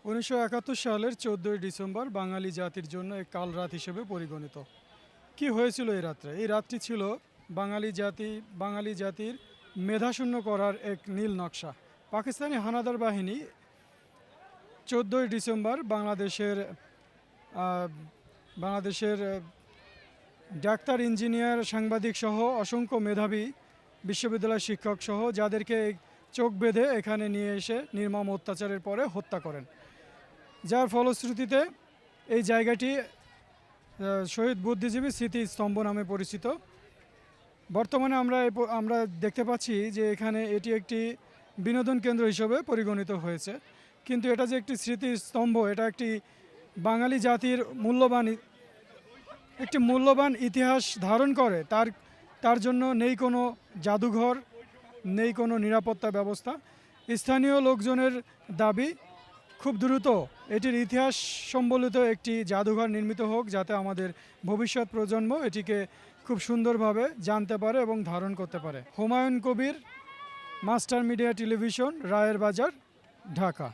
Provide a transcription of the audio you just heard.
1971 সালের 14ই ডিসেম্বর বাঙালি জাতির জন্য এক কাল রাত হিসেবে পরিগণিত। কি হয়েছিল এই রাত্রে? এই রাতটি ছিল বাঙালি জাতির মেধাশূন্য করার এক নীল নকশা। পাকিস্তানি হানাদার বাহিনী 14ই ডিসেম্বর আহ, বাংলাদেশের ডাক্তার, ইঞ্জিনিয়ার, সাংবাদিক সহ অসংখ্য মেধাবী বিশ্ববিদ্যালয় শিক্ষক সহ যাদেরকে চোখ বেঁধে এখানে নিয়ে এসে নির্মম অত্যাচারের পরে হত্যা করেন, যার ফলশ্রুতিতে এই জায়গাটি শহীদ বুদ্ধিজীবী স্মৃতিস্তম্ভ নামে পরিচিত। বর্তমানে আমরা দেখতে পাচ্ছি যে এখানে এটি একটি বিনোদন কেন্দ্র হিসেবে পরিগণিত হয়েছে, কিন্তু এটা যে একটি স্মৃতিস্তম্ভ, এটা একটি বাঙালি জাতির মূল্যবান ইতিহাস ধারণ করে, তার জন্য নেই কোনো জাদুঘর, নেই কোনো নিরাপত্তা ব্যবস্থা। স্থানীয় লোকজনের দাবি খুব দ্রুত এটির ইতিহাস সম্বলিত একটি জাদুঘর নির্মিত হোক, যাতে আমাদের ভবিষ্যৎ প্রজন্ম এটিকে খুব সুন্দরভাবে জানতে পারে এবং ধারণ করতে পারে। Humayun Kabir, master media television, রায়ের বাজার, ঢাকা।